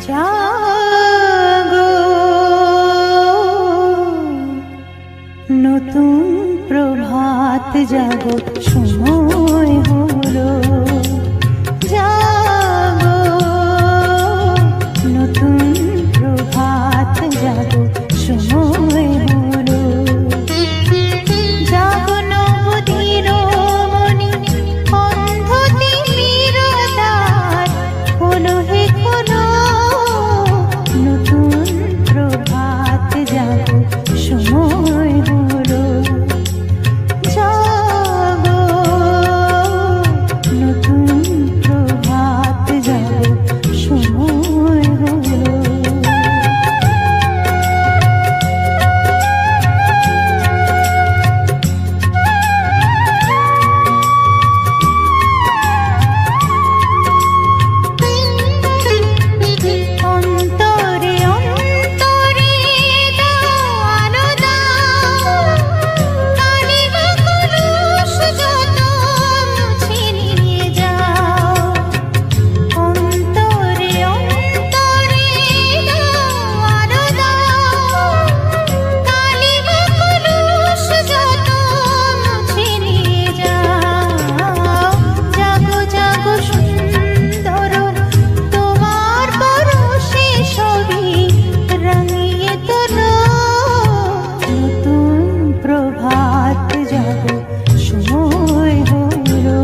জাগো নতুন প্রভাত জাগো সময় হলো জাগো নতুন প্রভাত জাগো সময় হলো জাগো নবদিন মনি অন্ধ তিমির দ্বার খোলো হে খোলো নতুন প্রভাত জাগো সময় হলো জাগো নতুন প্রভাত জাগো সময় হলো অন্তরে অন্তরে দাও দাও কালি কলুষ যত মুছে নিয়ে যাও অন্তরে অন্তরে দাও দাও কালি কলুষ যত মুছে নিয়ে যাও জাগো জাগো সুন্দর তোমার পরশে সবই রাঙিয়ে তোলো নতুন প্রভাত জাগো সময় হলো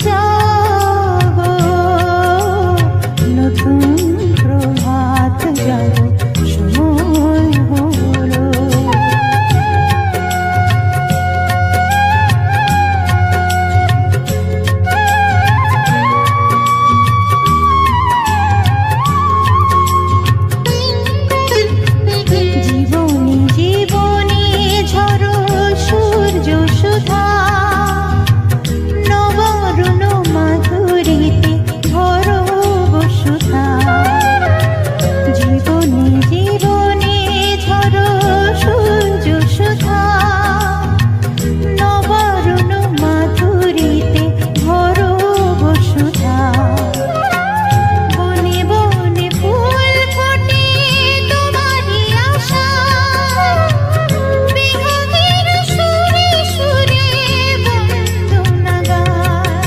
জাগো নতুন প্রভাত জাগো সময় হলো জীবনী জীবনী ঝরো সূর্য সুধা নবরুণ মাধুরীতে ভরো বসুধা জীবনী জীবনী ঝরো সূর্য সুধা নবরুণ মাধুরীতে ভরো বসুধা বনে বনে ফুল ফোটে তোমারই আশা বিহনের সুরে সুরে বন্দনা গায়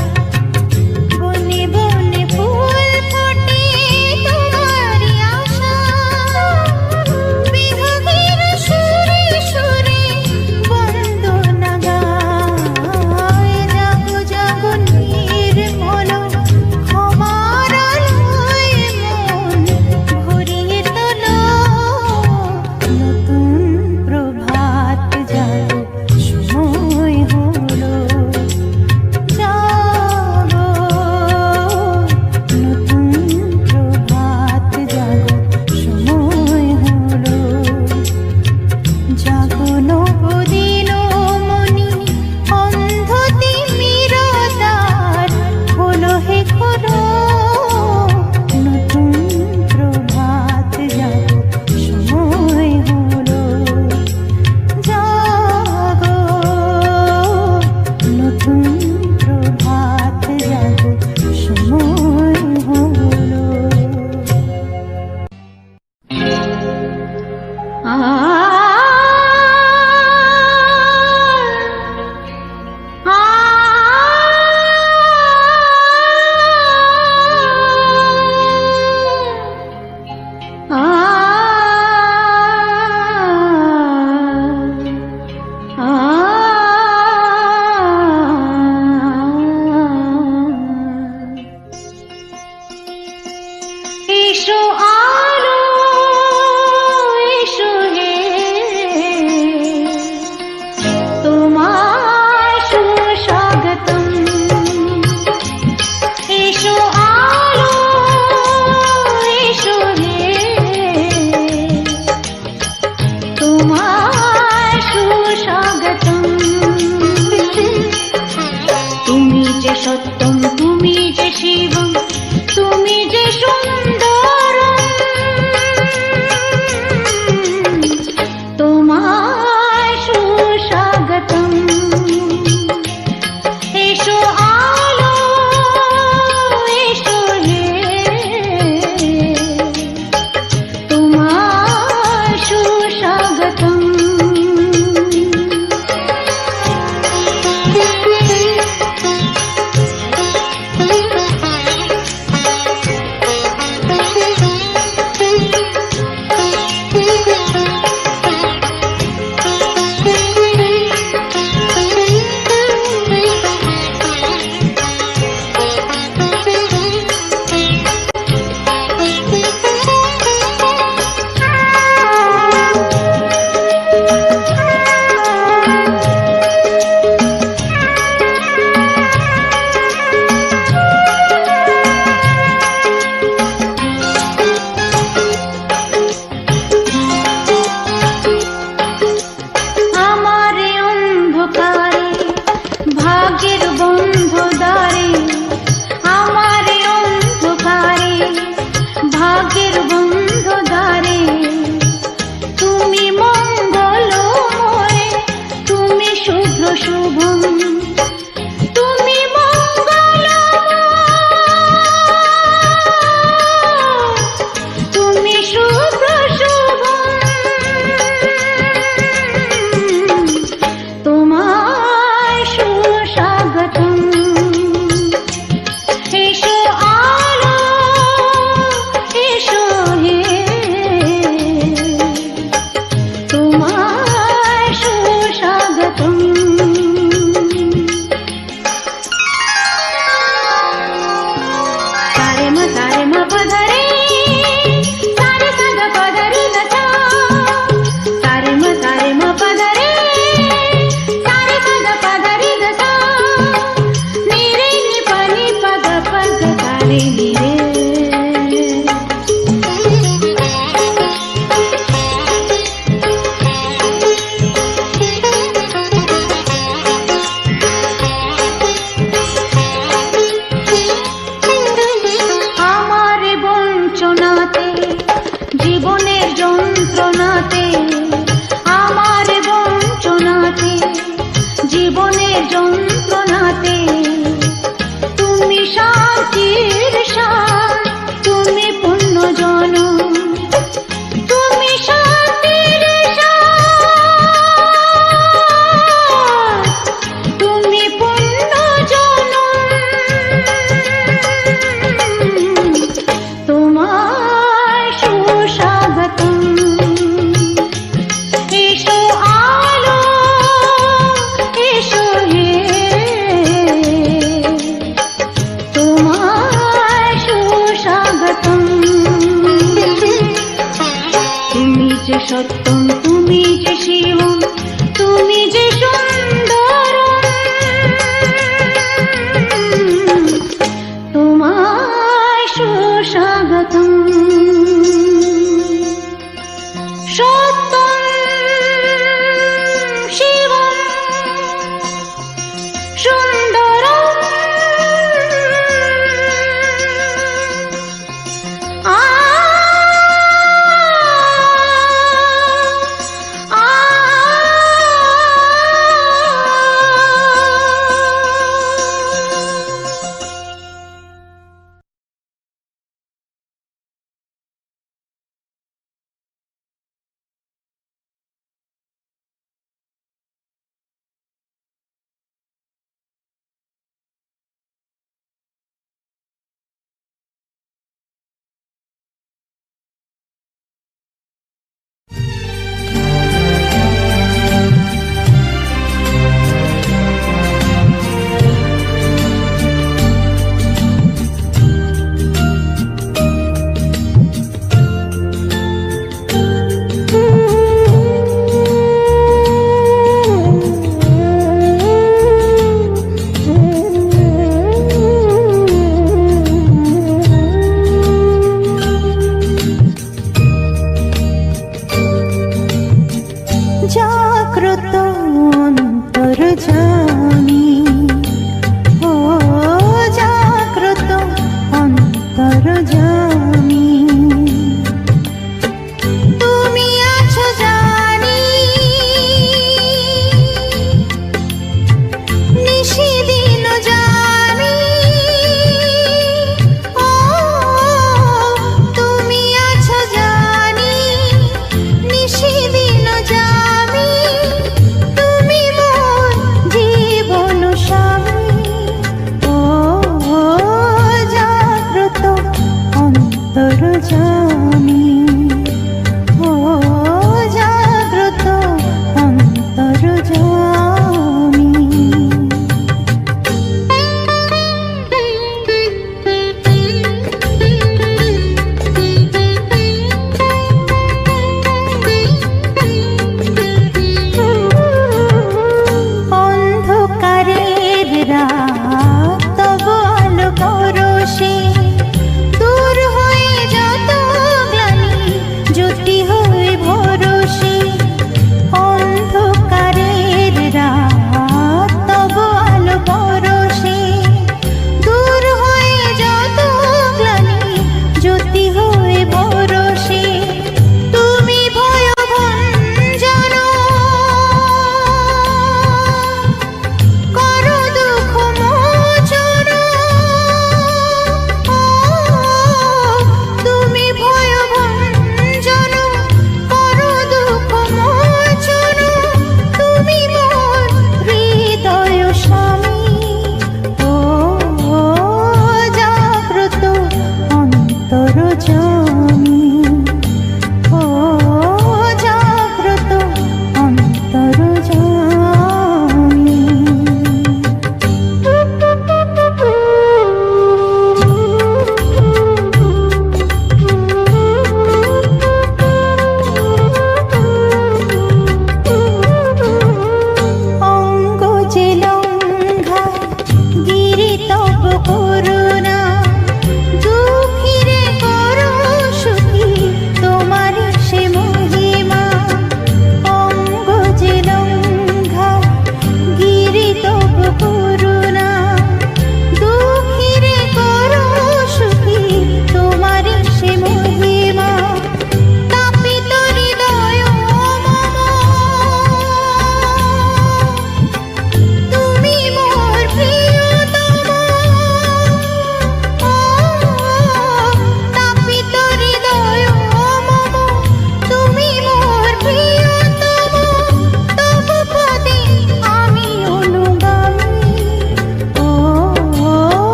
বনে বনে ফুল ফোটে তোমারই আশা বিহনের সুরে সুরে বন্দনা গায় জাগো জাগো নির্মল ক্ষমার আলোয় মন ভরিয়ে তোলো নতুন প্রভাত জাগো সময় হলো জাগো নতুন প্রভাত জাগো সময় হলো জাগো নবদিন মনি অন্ধ তিমির দ্বার খোলো হে খোলো নতুন প্রভাত জাগো সময় হলো জাগো নতুন প্রভাত জাগো সময় হলো দিলি রে। আমার বঞ্চনাতে জীবনের যন্ত্রণাতে, আমার বঞ্চনাতে জীবনের যন্ত্রণাতে তুমি শান্তির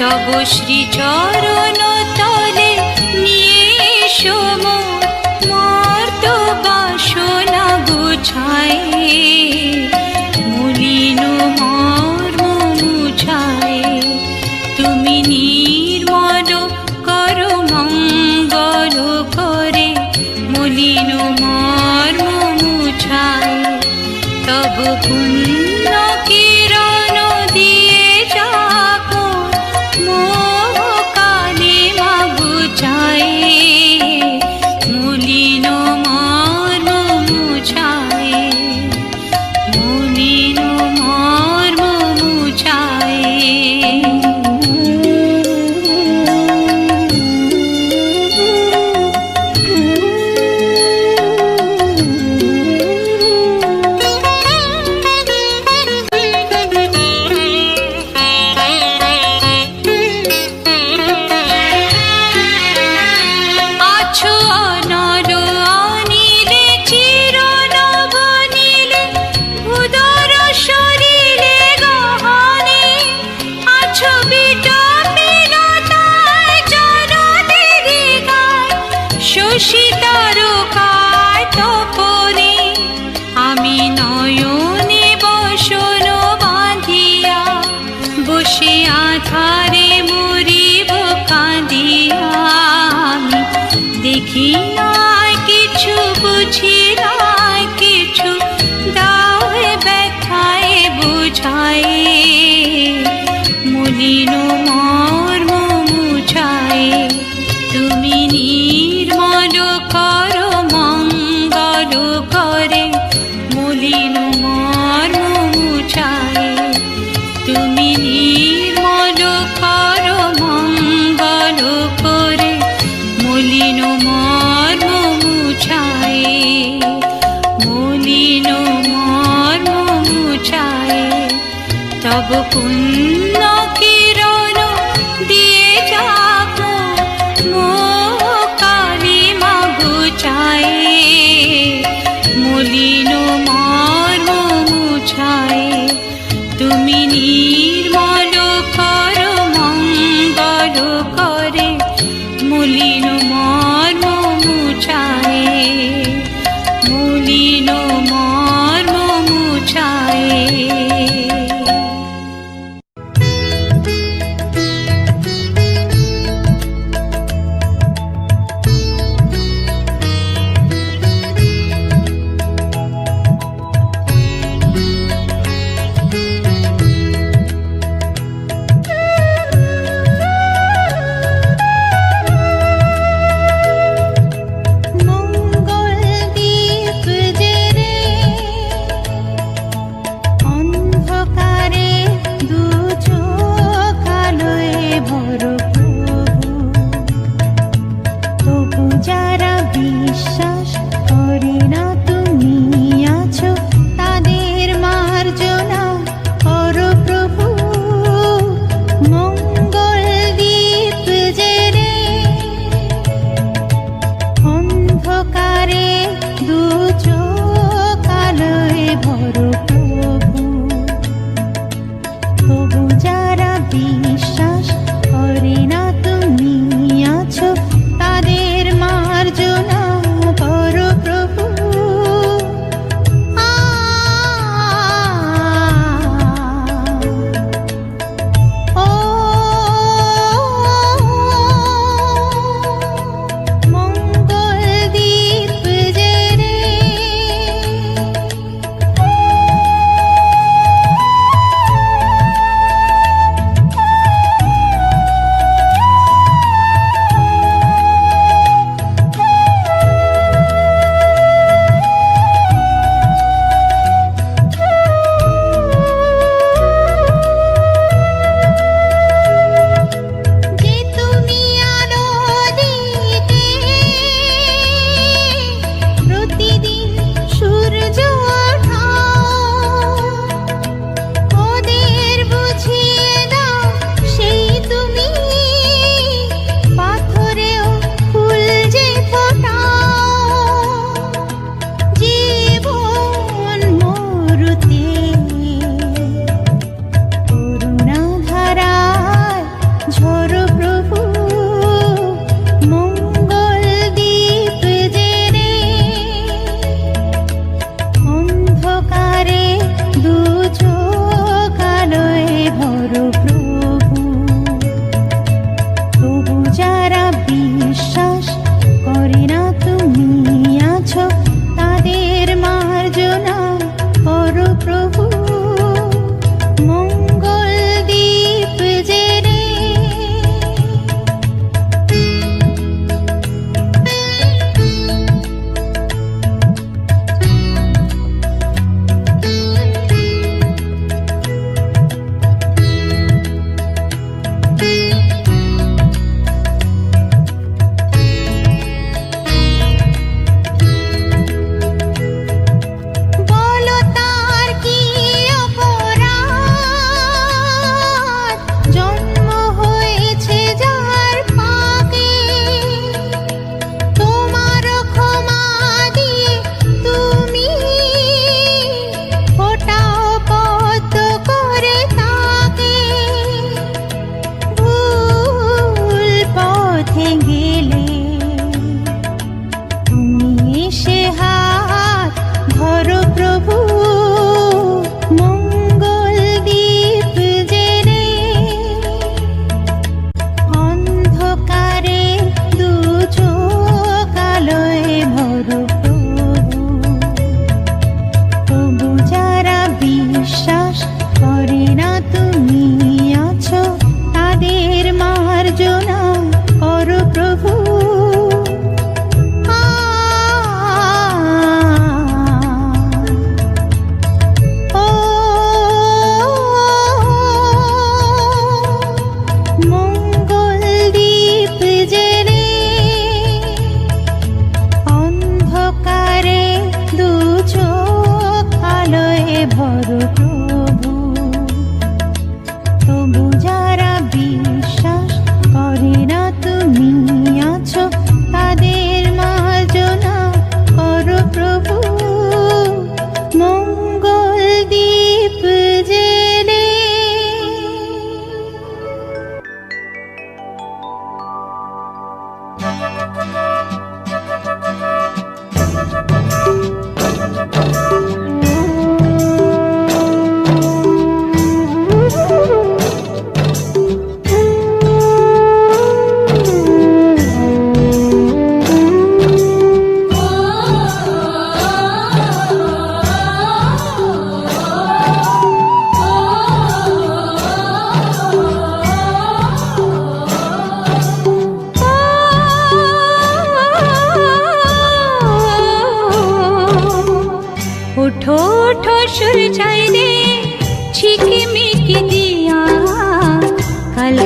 তব শ্রীচরণ তলে নিয়ে এসো মোর মর্ত বাসনা গুছায়, মলিন মর্ম মুছায়। তুমি নির্মল করো মঙ্গল করে, মলিন মর্ম মুছায়। তব পুণ্য কিরণ দিয়ে যাকো মোহ কালে মা বুঝায়, মলিন মর্ম মুছায়, মলিন মর্ম মুছায়। শশীতারকায় তপনে আমি নয়নে বসন বাঁধিয়া, বসে আধারে মরিব কাঁদিয়া। আমি দেখি নাই কিছু, বুঝি নাই কিছু, দাও হে ব্যথায় বুঝায়, মলিন মর্ম মুছায়। তুমি নির্মল করো মঙ্গল করে, মলিন মর্ম মুছায়। তুমি নির্মল করো মঙ্গল করে, মলিন মর্ম মুছায়, মলিন মর্ম মুছায়। তব পুণ্য কিরণ দিয়ে যাকো মোহ কালে মা বুঝায়, মলিন মর্ম মুছায়। তুমি নির্মল করো মঙ্গল করে, মলিন মর্ম মুছায়, মলিন মর্ম মুছায়। বিশ্বাস করে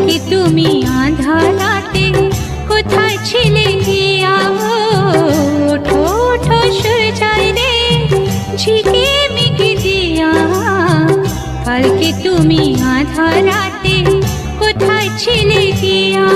কালকে তুমি আঁধার রাতে কোথায় ছিলে গিয়া? ওঠো ওঠো সূর্যায় রে ঝিকে মিকে দিয়া, কালকে তুমি আঁধার রাতে কোথায় ছিলে গিয়া?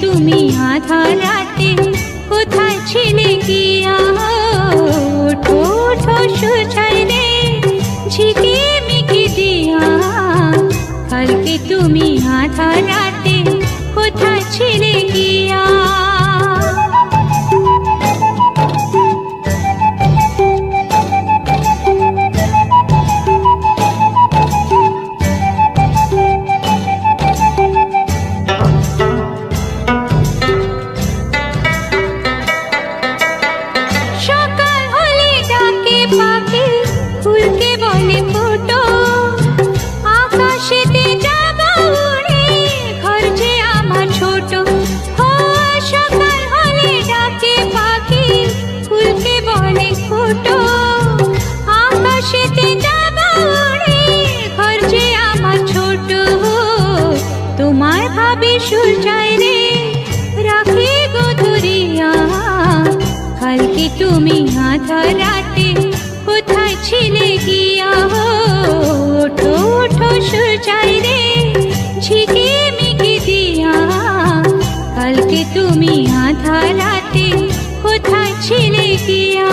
তুমি আঁধার রাতে কোথায় ছিলে গিয়া? ওঠো ওঠো সূর্যায় রে ঝিকে মিকে দিয়া, কালকে তুমি আঁধার রাতে কোথায় ছিলে গিয়া? তোমায় ভাবে সূর্যায় রে রাখে গো ধরিয়া, কালকে তুমি আঁধার রাতে কোথায় ছিলে গিয়া? ওঠো ওঠো সূর্যায় রে ঝিকে মিকে দিয়া, কালকে তুমি আঁধার রাতে কোথায় ছিলে গিয়া?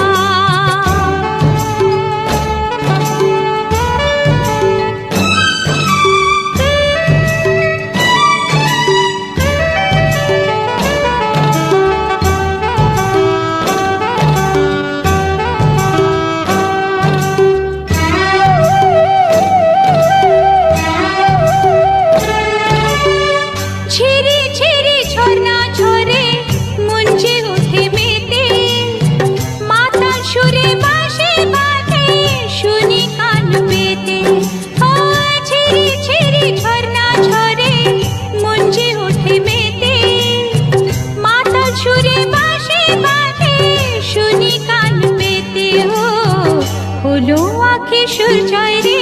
সূর্যায় রে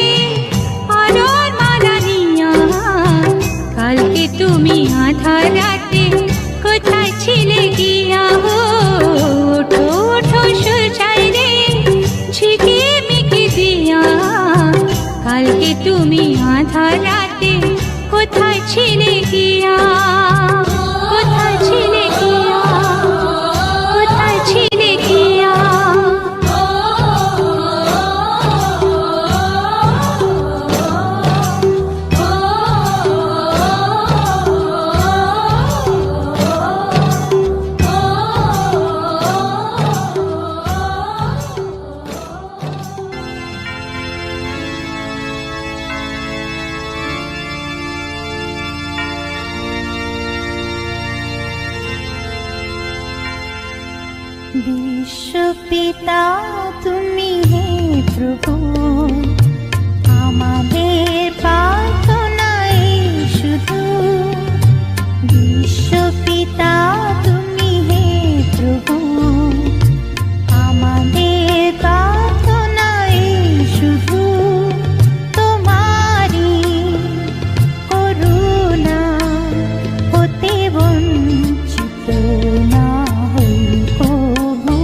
আলোর মালা নিয়া, কালকে তুমি আঁধার রাতে কোথায় ছিলে গিয়া? ওঠো ওঠো সূর্যায় রে ঝিকে মিকে দিয়া, কালকে তুমি আঁধার রাতে কোথায় ছিলে গিয়া? কোথায় ছিলে গিয়া? কোথায় ছিলে গিয়া? বিশ্বপিতা তুমি হে প্রভু, আমাদের প্রার্থনাই শুধু। বিশ্বপিতা তুমি হে প্রভু, আমাদের প্রার্থনাই শুধু। তোমারি করুণা হতে বঞ্চিত না হই প্রভু।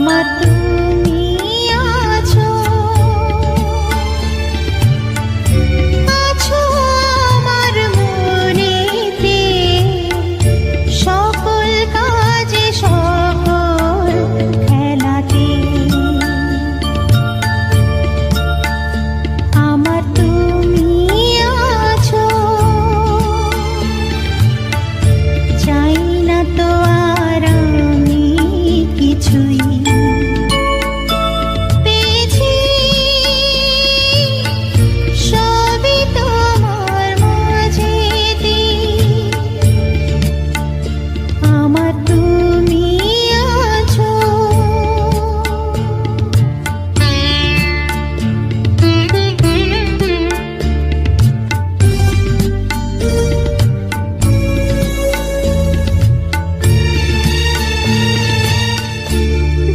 আমার তুমি আছো, আছো আমার মনেতে, সকল কাজে সকল খেলাতে। আমার তুমি আছো, চাই না তো আর আমি কিছুই, পেয়েছি সবই তোমার মাঝেতে। আমার তুমি আছো।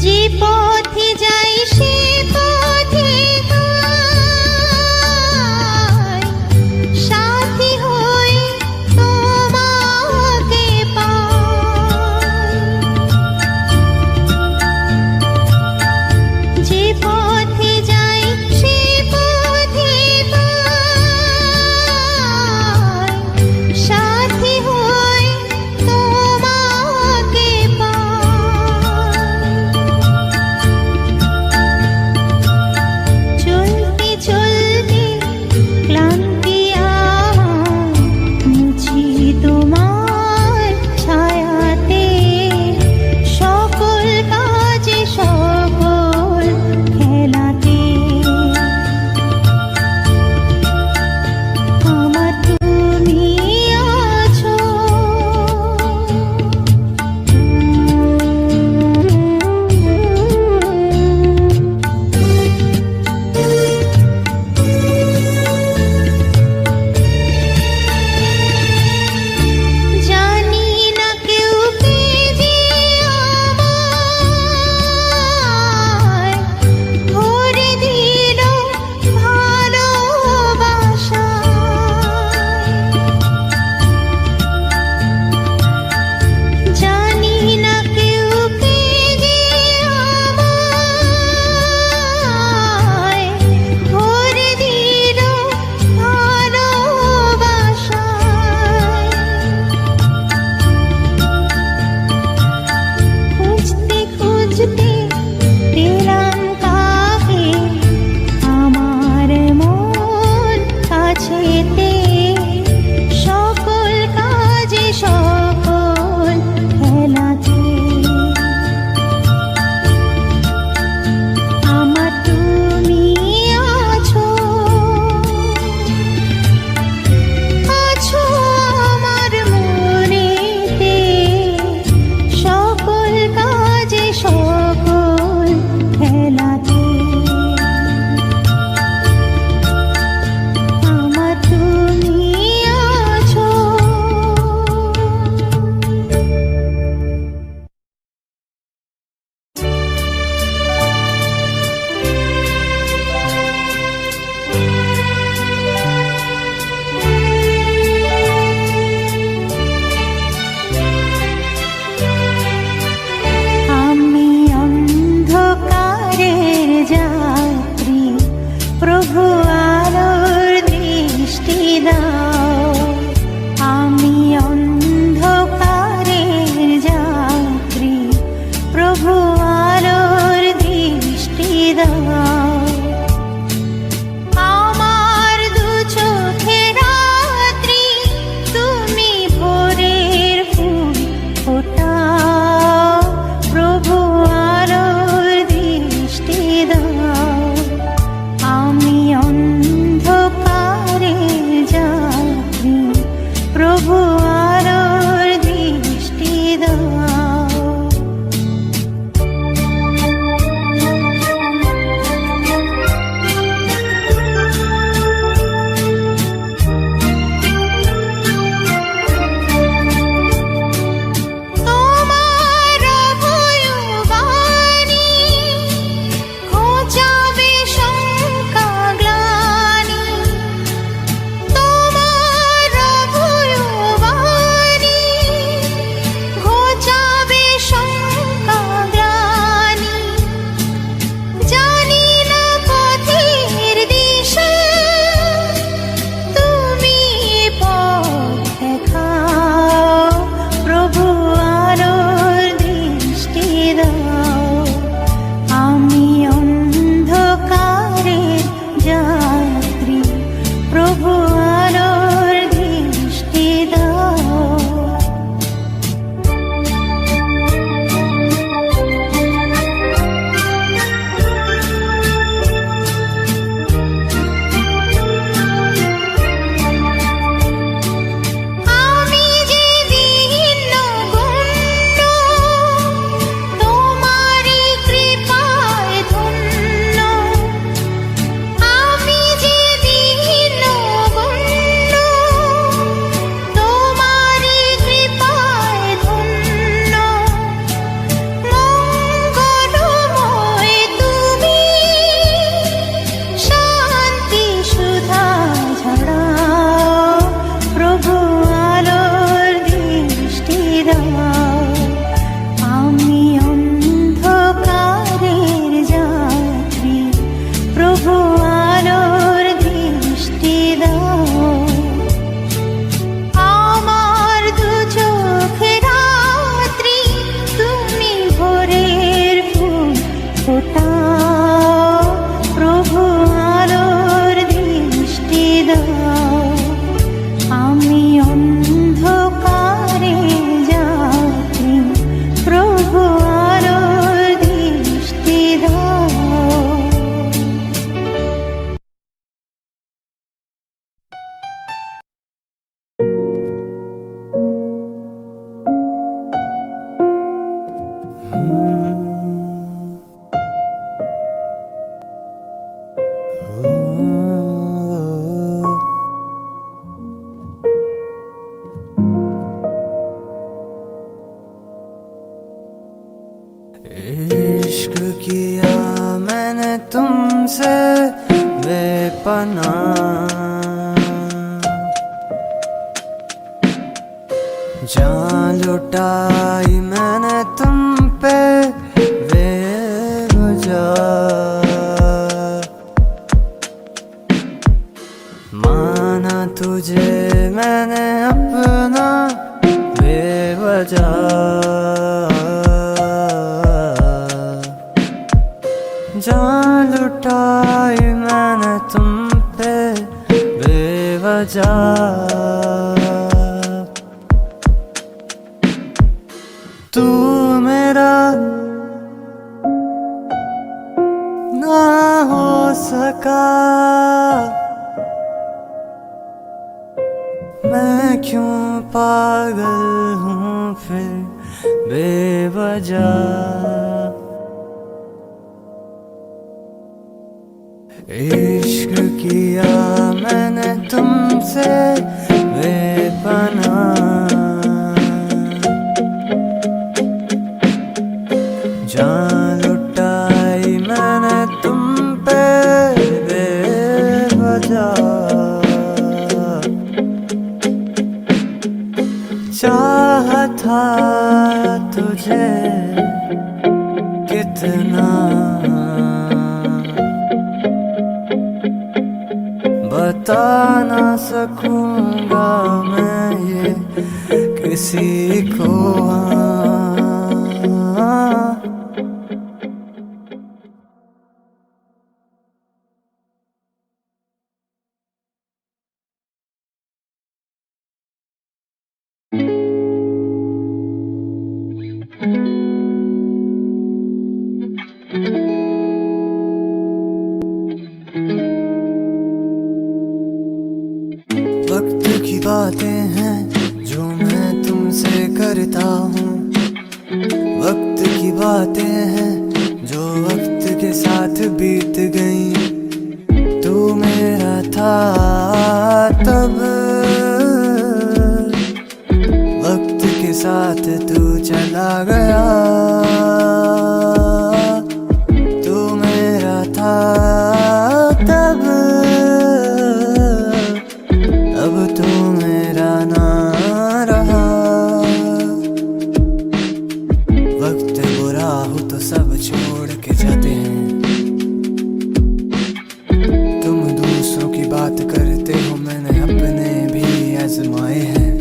যে পথে যাই সে পথে গাই, সাথী হয়ে তোমাকে পাই। যে পথে যাই সে পথে পাই, সাথী হয়ে তোমাকে পাই। চলতে চলতে ক্লান্তি আমার মুছি তোমার ছায়াতে, সকল কাজে সকল খেলাতে। আমার তুমি আছো। জানি না কেউ কে যে আমায় ভরে দিল ভালোবাসায়। জানি না কেউ কে যে আমায় ভরে দিল ভালোবাসায়। খুঁজতে খুঁজতে পেলাম কাকে আমার মন কাছেতে, সকল কাজে সকল খেলাতে। আমার তুমি আছো, আছো আমার মনেতে, সকল কাজে সকল খেলাতে। আমার তুমি আছো। আমি इश्क किया मैंने तुमसे बेपनाह, जान लुटाई मैंने तुम पे बेवजह, माना तुझे मैंने अपना बेवजह, जान लुटाई मैंने तुम पे बेवजह। तू मेरा ना हो सका, मैं क्यों पागल हूँ फिर बेवजह। इश्क किया मैंने तुमसे बेपनाह, जान लुटाई मैंने तुम पे बेवजह, चाहा था तुझे कितना बता ना सकूंगा मैं ये किसी को। वक्त की बातें हैं जो मैं तुमसे करता हूँ, वक्त की बातें हैं जो वक्त के साथ बीत गई। तू मेरा था तब, वक्त के साथ तू चला गया। तू मेरा था तब, अब तू मेरा ना रहा। वक्त बुरा हो तो सब छोड़ के जाते हैं, तुम दूसरों की बात करते हो, मैंने अपने भी आजमाए हैं।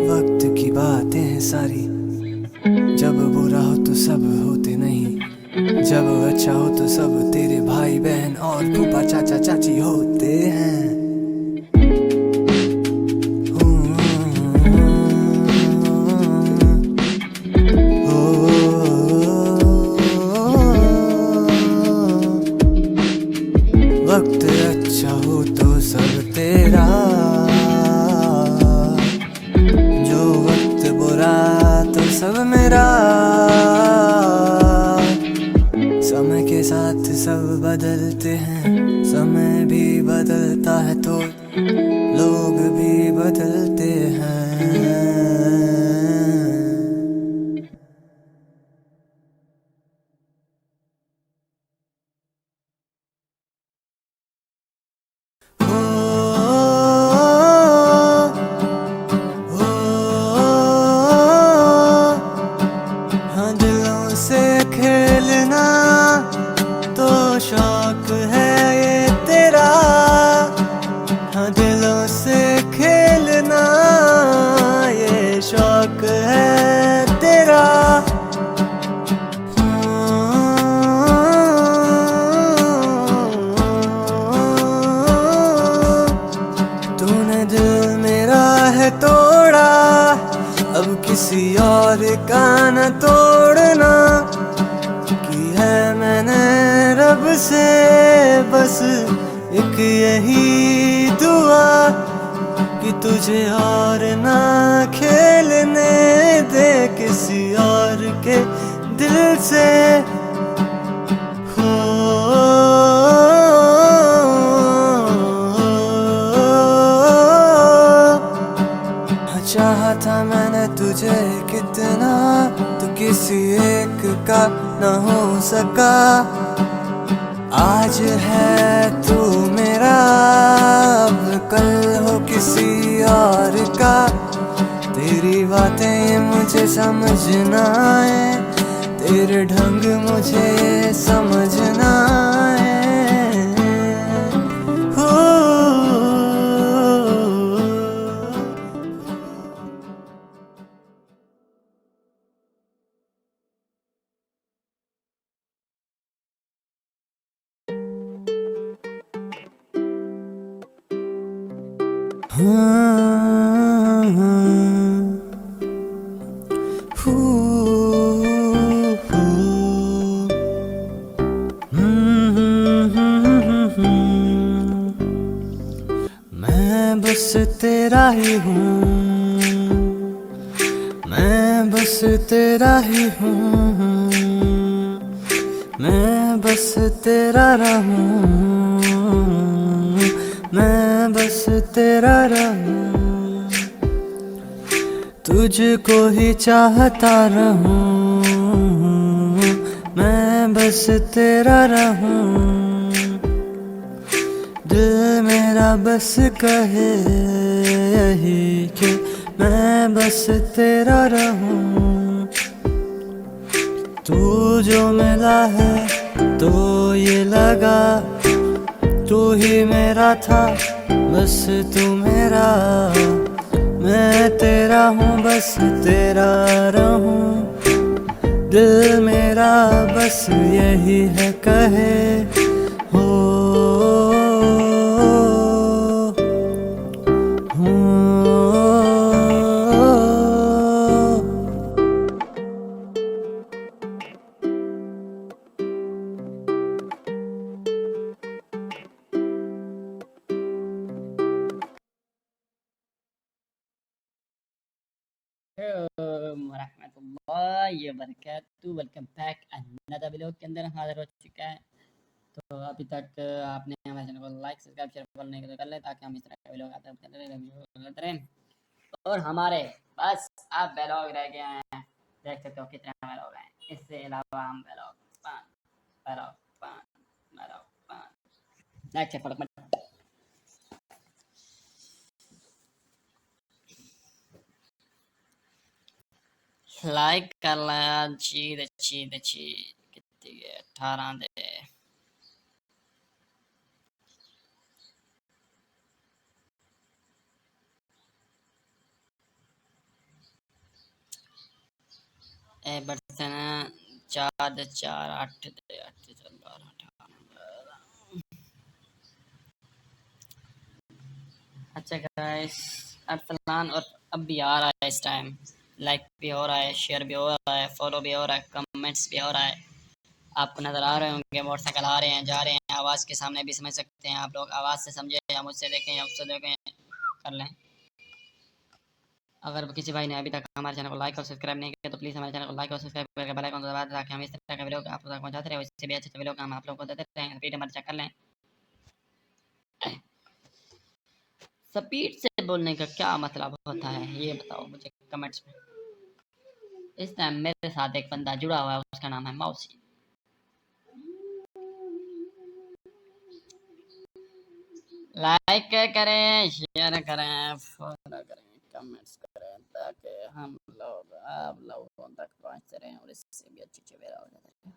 वक्त की बातें हैं सारी, जब बुरा हो तो सब होते नहीं, जब अच्छा हो तो सब तेरे भाई बहन और फूफा चाचा चाची होते हैं। वक्त अच्छा हो तो सब तेरा, जो वक्त बुरा तो सब मेरा। समय के साथ सब बदलते हैं, समय भी बदलता है तो लोग भी बदलते हैं। हाँ दिलों से खेलना तो शौक है ये तेरा, हाँ दिलों से खेलना ये शौक है तेरा। तूने दिल मेरा है तोड़ा, अब किसी और का न तोड़ना। की है मैंने रब से बस एक यही दुआ, कि तुझे और ना खेलने दे किसी और के दिल से हो। चाहा था मैंने तुझे कितना, तो किसी एक का न हो सका। आज है तू मेरा, अब कल हो किसी और का। तेरी बातें मुझे समझ ना आए, तेरे ढंग मुझे समझ ना आए। हो मैं बस तेरा ही हूँ, मैं बस तेरा ही हूँ, मैं बस तेरा रहूँ, मैं बस तेरा रहूँ। तुझको ही चाहता रहूँ, मैं बस तेरा रहूँ। दिल मेरा बस कहे यही कि मैं बस तेरा रहूं। तू जो मिला है तो ये लगा, तू ही मेरा था बस तू मेरा। मैं तेरा हूँ बस तेरा रहूं। दिल मेरा बस यही है कहे हो। वरहमतुल्लाहि वबरकातुहू। वेलकम बैक अनदर व्लॉग के अंदर हम हाजिर हो चुका है। तो अभी तक आपने हमारे चैनल को लाइक सब्सक्राइब शेयर फॉलो नहीं किया तो कर ले, ताकि हम इस तरह के व्लॉग आते रहें। और हमारे बस अब व्लॉग रह गए हैं, देख सकते हो कितने व्लॉग हैं। इससे अलावा हम व्लॉग नेक्स्ट फटाफट लाइक कर लें। अच्छी कितनी है 18 दे। ए बर्तन 4 4 8 दे 8 12 18। अच्छा गाइस, अरसलान और अब भी आ रहा है इस टाइम। लाइक भी हो रहा है, शेयर भी हो रहा है, फॉलो भी हो रहा है, कमेंट्स भी हो रहा है। आपको नज़र आ रहे होंगे मोटरसाइकिल आ रहे हैं जा रहे हैं। आवाज़ के सामने भी समझ सकते हैं आप लोग। आवाज़ से समझे या मुझसे देखें या उससे देखें कर लें। अगर किसी भाई ने अभी तक हमारे चैनल को लाइक और सब्सक्राइब नहीं किया तो प्लीज़ हमारे चैनल को लाइक और सब्सक्राइब करके बेल आइकन दबा दें, ताकि हम इस तरह का वीडियो आप लोग तक पहुंचाते रहें। इससे भी अच्छे वीडियो हम आप लोग को देते रहें। स्पीड नंबर चेक कर लें। स्पीड से बोलने का क्या मतलब होता है ये बताओ मुझे कमेंट्स में। इस टाइम मेरे साथ एक बंदा जुड़ा हुआ है, उसका नाम है मौसी। लाइक करें, शेयर करें, फॉलो करें, कमेंट्स करें, ताकि हम लोग आप लोगों तक पहुंचते रहें और इससे भी अच्छी वीडियो हो जाते हैं।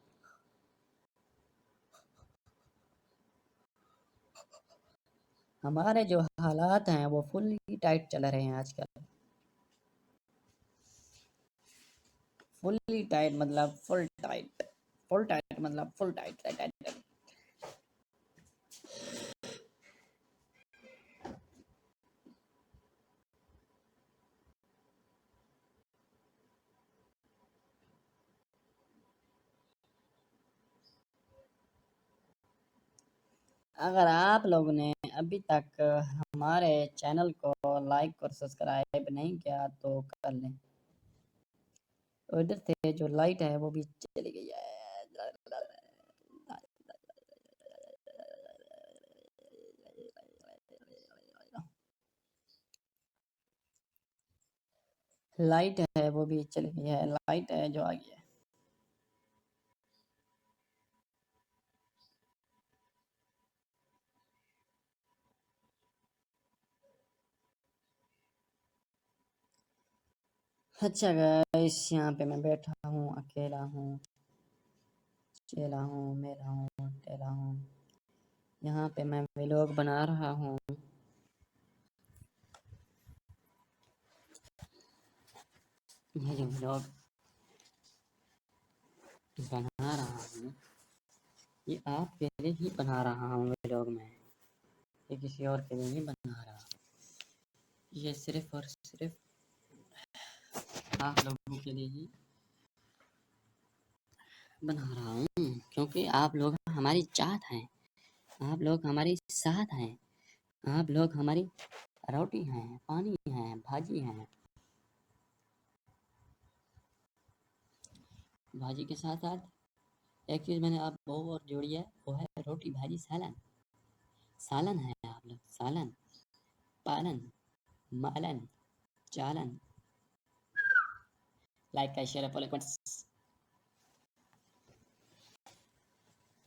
हमारे जो हालात हैं वो फुल्ली टाइट चल रहे हैं आजकल। फुल्ली टाइट मतलब फुल टाइट, फुल टाइट मतलब फुल टाइट टाइट टाइट। अगर आप लोगों ने अभी तक हमारे चैनल को लाइक और सब्सक्राइब नहीं किया तो कर लें। उधर से जो लाइट है वो भी चली गई है। लाइट है वो भी चली गई है, लाइट है जो आ गई है। अच्छा गाइस, यहाँ पे मैं बैठा हूँ, अकेला हूँ, चेला हूँ, मेला हूँ, टेला हूँ। यहाँ पे मैं व्लॉग बना रहा हूँ। ये जो व्लॉग बना रहा हूँ ये आपके लिए ही बना रहा हूँ व्लॉग में, ये किसी और के लिए नहीं बना रहा। ये सिर्फ और सिर्फ आप लोगों के लिए ही बना रहा हूँ, क्योंकि आप लोग हमारी चाहत हैं, आप लोग हमारी साथ हैं, आप लोग हमारी रोटी हैं, पानी हैं, भाजी हैं। भाजी के साथ साथ एक चीज़ मैंने आप वो और जोड़ी है, वो है रोटी भाजी सालन। सालन है आप लोग, सालन, पालन, मालन, चालन। लाइक का शेयर फॉलो कमेंट्स।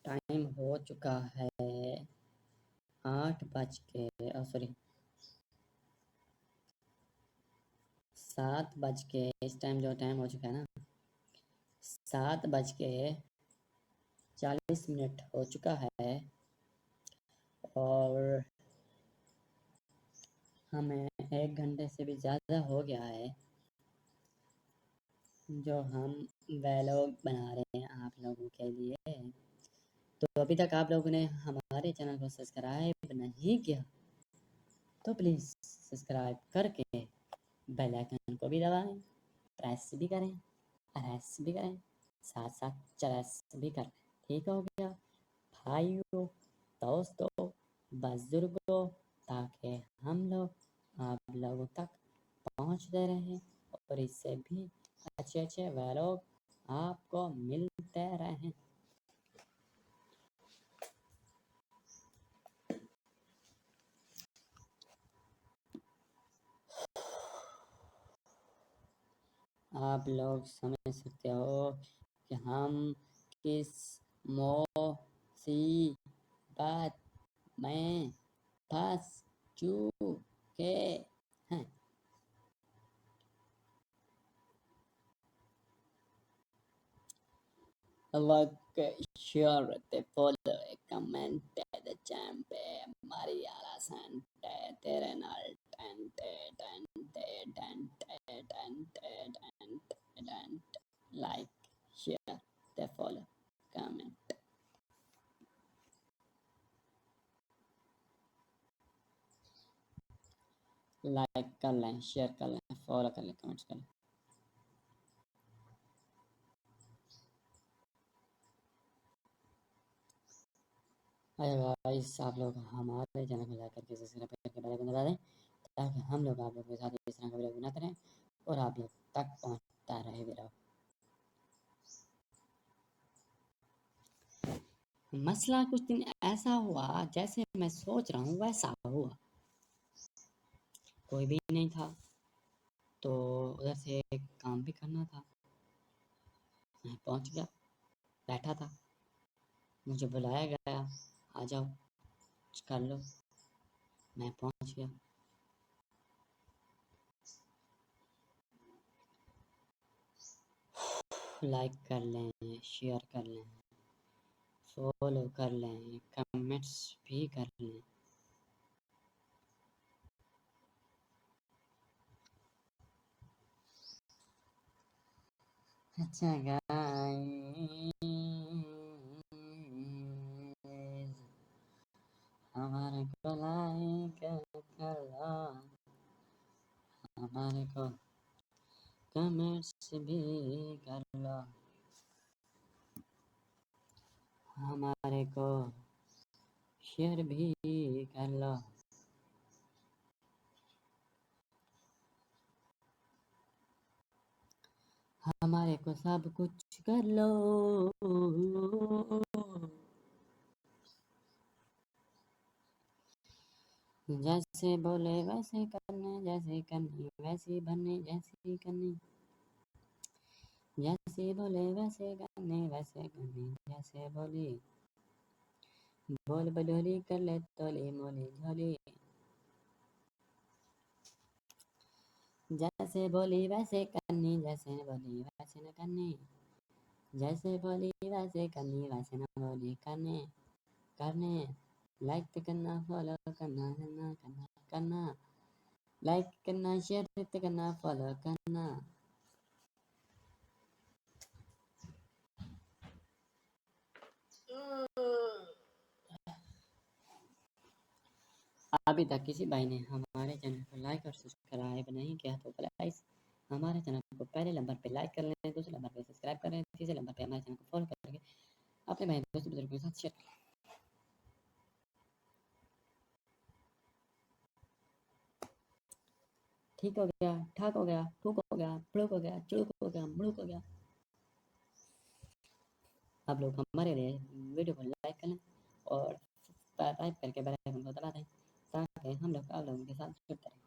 टाइम हो चुका है 8 बज के सॉरी 7 बज के, इस टाइम जो टाइम हो चुका है ना 7 बज के 40 मिनट हो चुका है और हमें 1 घंटे से भी ज़्यादा हो गया है जो हम व्लॉग बना रहे हैं आप लोगों के लिए। तो अभी तक आप लोगों ने हमारे चैनल को सब्सक्राइब नहीं किया तो प्लीज़ सब्सक्राइब करके बेल आइकन को भी दबाएं, प्रेस भी करें, प्रेस भी करें, साथ साथ चरस भी करें। ठीक हो गया भाइयों, दोस्तों, बुजुर्गों, ताकि हम लोग आप लोगों तक पहुंचते रहें और इससे भी अच्छे अच्छे व्लॉग आपको मिलते रहें। आप लोग समझ सकते हो कि हम किस मुसीबत में फंस चुके हैं। लाइक शेयर ते फॉलो कमेंट द चैंप मारियाला संटे तेरे नाल टेंटे टेंटे टेंटे टेंटे टेंटे टेंटे। लाइक शेयर ते फॉलो कमेंट। लाइक कर लें, शेयर कर लें, फॉलो कर लें, कमेंट्स कर लें। अरे गाइस, आप लोग हमारे चैनल को लाइक करके सब्सक्राइब करके बेल आइकन दबा दें ताकि हम लोग आप लोग के साथ इस तरह का वीडियो बनाते रहें और आप लोग तक पहुंचता रहे वीडियो। मसला कुछ दिन ऐसा हुआ जैसे मैं सोच रहा हूँ वैसा हुआ। कोई भी नहीं था तो उधर से एक काम भी करना था। मैं पहुंच गया, बैठा था, मुझे बुलाया गया, आ जाओ कुछ कर लो। मैं पहुंच गया। लाइक कर लें, शेयर कर लें, फॉलो कर लें, कमेंट्स भी कर लें। अच्छा गाइस, हमारे को लाइक कर लो, हमारे को कमेंट्स भी कर लो, हमारे को शेयर भी कर लो। हमारे को सब कुछ कर लो। जैसे बोले वैसे करने, जैसे करनी वैसी बननी, जैसी करनी। जैसे बोले वैसे करने, वैसे करनी, जैसे बोली। बोल बडोली कर ले तोली मोली झोली। जैसे बोली वैसे करनी, जैसे बोली वैसे न करनी। जैसे बोली वैसे करनी, वैसे न बोली करने। करने लाइक तो करना, फॉलो करना, करना करना करना। लाइक करना, शेयर करना, फॉलो करना। अभी तक किसी भाई ने हमारे चैनल को लाइक और सब्सक्राइब नहीं किया तो गाइस हमारे चैनल को पहले नंबर पे लाइक कर लें, दूसरे नंबर पे सब्सक्राइब कर लें, तीसरे नंबर पे हमारे चैनल को फॉलो करके अपने भाई दोस्तों बुजुर्गों के साथ शेयर करें। ठीक हो गया, ठाक हो गया, ठूक हो गया, फड़ुक हो गया, चुड़ुक हो गया, मुड़ुक हो गया। आप लोग हमारे लिए वीडियो को लाइक कर लें और सब्सक्राइब करके बेल आइकन को दबा दें ताकि हम लोग आप लोगों के साथ जुड़ते रहें।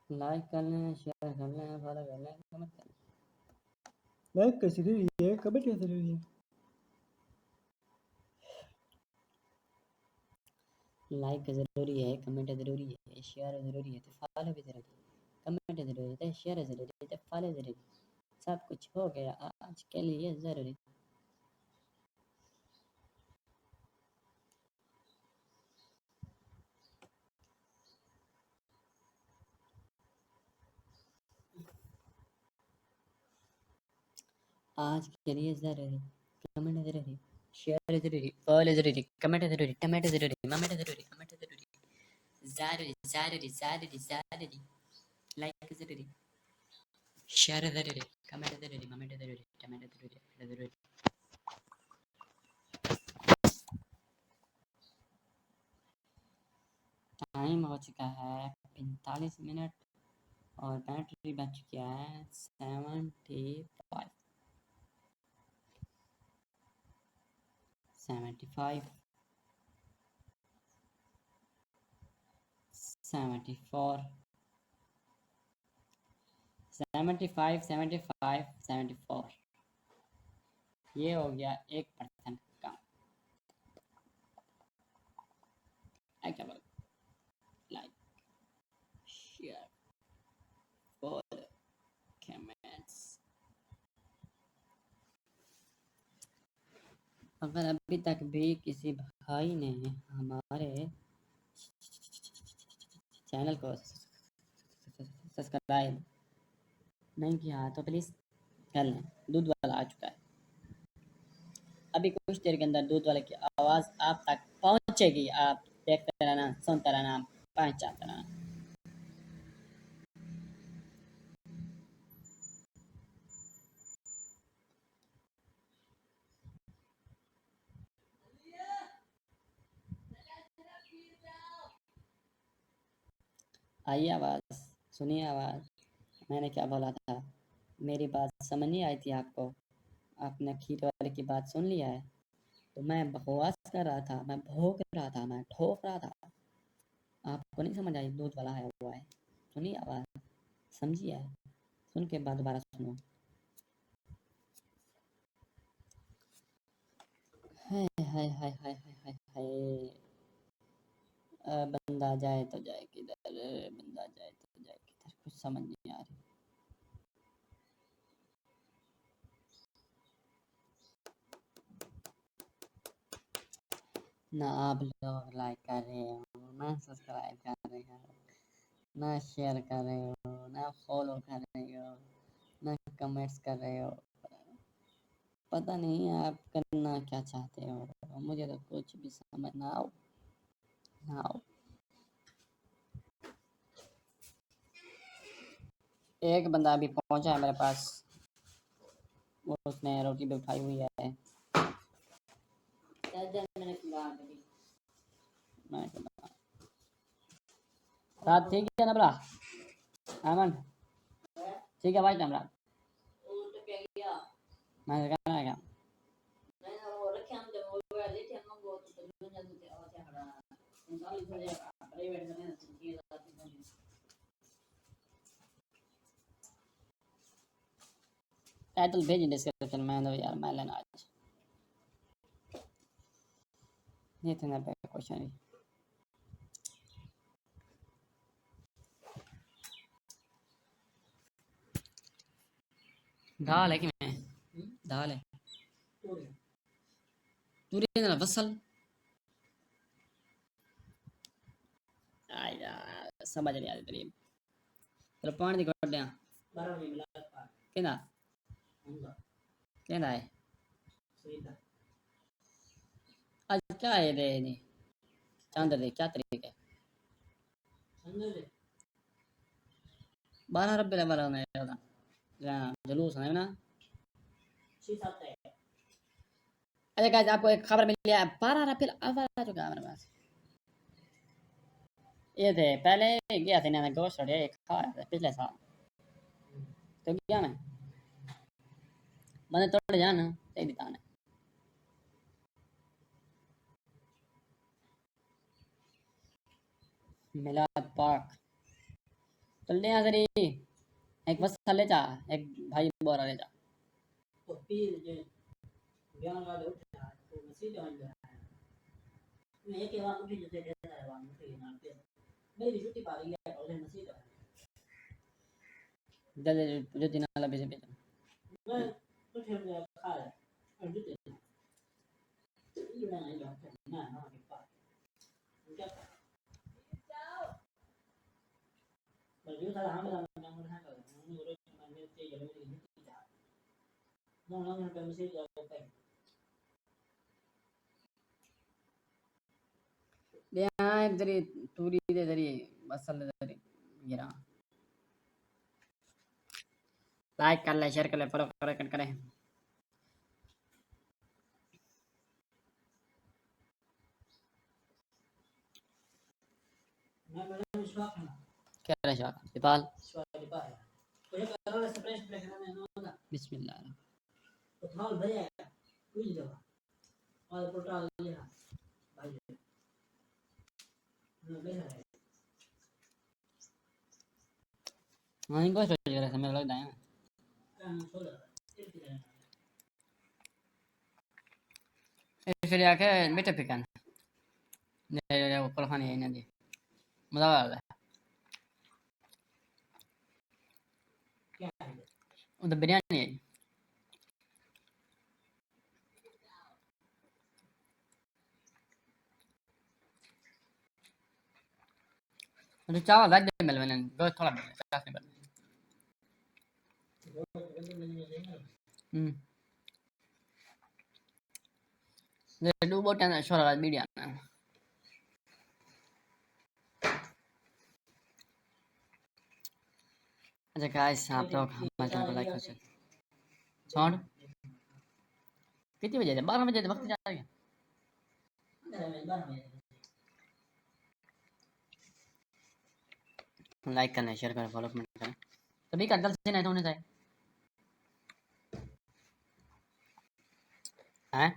लाइक कर लें, शेयर कर लें, फॉलो कर लें, कमेंट कर लें। लाइक कैसे जरूरी है, कमेंट कैसे जरूरी है। लाइक ज़रूरी है, कमेंट ज़रूरी है, शेयर ज़रूरी है, तो फॉलो भी ज़रूरी है। कमेंट ज़रूरी है, शेयर ज़रूरी है, तो फॉलो ज़रूरी है। सब कुछ हो गया आज के लिए ज़रूरी। आज के लिए ज़रूरी, कमेंट ज़रूरी, शेयर ज़रूरी, फॉलो ज़रूरी, कमेंट ज़रूरी, टमाटो ज़रूरी, ममेंट ज़रूरी, कमेंट ज़रूरी, ज़रूरी ज़रूरी ज़रूरी ज़रूरी, लाइक ज़रूरी, शेयर ज़रूरी, कमेंट ज़रूरी, ममेंट ज़रूरी, टमाटो ज़रूरी, ज़रूरी। टाइम हो चुका है 45 मिनट और बैटरी बच चुकी है 75 75 74 75 75 74। ये हो गया 1% कम। क्या बोल, लाइक, शेयर, फॉलो, कमेंट्स। अगर अभी तक भी किसी भाई ने हमारे चैनल को सब्सक्राइब नहीं किया तो प्लीज़ कर लें। दूध वाला आ चुका है, अभी कुछ देर के अंदर दूध वाले की आवाज़ आप तक पहुंचेगी। आप देखते रहना, सुनते रहना, पहचानते रहना। आइए आवाज़, सुनिए आवाज़। मैंने क्या बोला था, मेरी बात समझ नहीं आई थी आपको? आपने खीर वाले की बात सुन लिया है? तो मैं बकवास कर रहा था, मैं भौंक रहा था, मैं ठोक रहा था। आपको नहीं समझ आई? दूध वाला है हुआ है। सुनिए आवाज़, समझिए, सुन के बाद दोबारा सुनो। हाय हाय हाय हाय हाय हाय हाय। बंदा जाए तो जाए किधर, बंदा जाए तो जाए किधर, कुछ समझ नहीं आ रही। ना आप लोग लाइक कर रहे हो, ना सब्सक्राइब कर रहे हो, ना शेयर कर रहे हो, ना फॉलो कर रहे हो, ना कमेंट्स कर रहे हो। पता नहीं आप करना क्या चाहते हो, मुझे तो कुछ भी समझ ना आओ ना आओ। एक बंदा अभी पहुंचा है मेरे पास, वो उसने रोटी भी उठाई हुई है। रात ठीक है ना बड़ा अमन, ठीक है भाई कैमरा मैं कहना है क्या टाइटल भेज डिस्क्रिप्शन में दो यार, मैं लेना आज ये थे ना पे क्वेश्चन दाल है कि मैं दाल है तूरी ना फसल आया समझ नहीं आ रही तेरी चलो पानी दी कोड्या केना केना है आज क्या है दे नहीं चांद दे क्या तरीके 12 रब्बे वाला होने वाला जुलूस है ना। अरे गाइस आपको एक खबर मिली है 12 रब्बे अव्वल आ चुका है हमारे पास। ये थे पहले गया था ना गोश्त और ये खाया था पिछले साल तो गया मैं मैंने तोड़ जाना सही दिखाना मिलाद पाक चलते हैं सरी एक बस ले जा एक भाई बोरा ले जा जल्दी जो दिन वाला भेज भेज यहाँ एक जरी तूरी दे जरी बसल दे जरी गिरा लाइक कर ले शेयर कर ले फॉलो करे कट करे क्या रहा शौक दीपाल बिस्मिल्लाह हाँ इनको सोच रहा है मेरा लगता है इसलिए आके बेटे पिकन ने वो कुल्हानी है इन्हें मजा आ रहा है उधर बिरयानी है तो चावल रख दे मिल मैंने दो थोड़ा मिल चास नहीं बन ये दो बोट है शोर वाला बिरयानी अच्छा गाइस आप लोग हमारे चैनल को लाइक कर सकते साउंड कितने बजे थे 12 बजे थे वक्त जा रही है लाइक करना शेयर करना फॉलो करना तभी का गलत से नहीं तो होने चाहिए हैं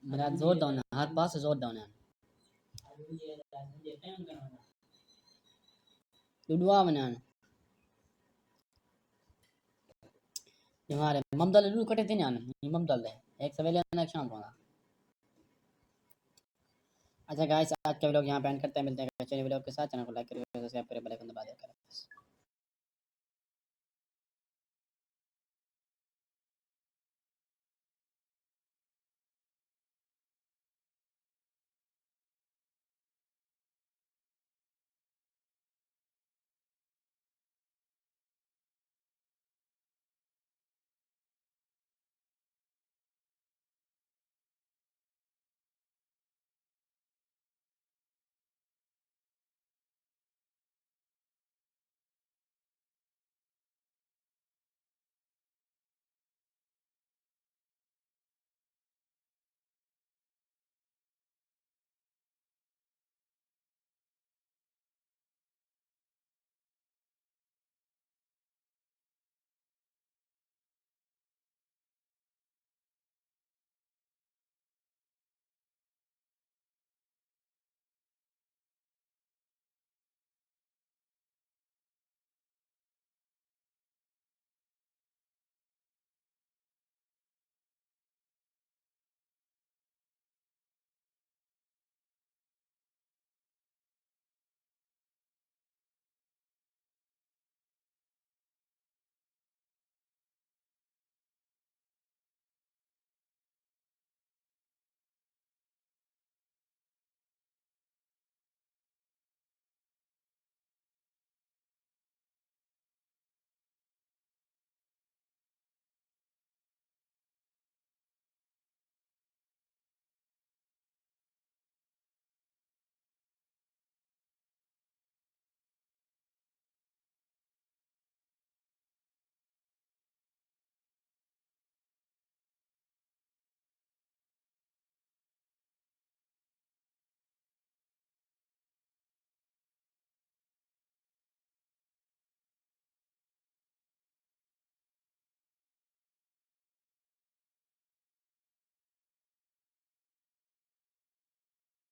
मेरा जोर डाउन है हर पास जोर डाउन है लुडवा बनाना हमारे ममदल लुडू कटे थे ना ममदल है एक सवेरे एक शाम को अच्छा गाइस आज के व्लॉग यहाँ पे एंड करते हैं मिलते हैं अच्छे व्लॉग के साथ चैनल को लाइक करिए सब्सक्राइब करिए बेल आइकन दबा दें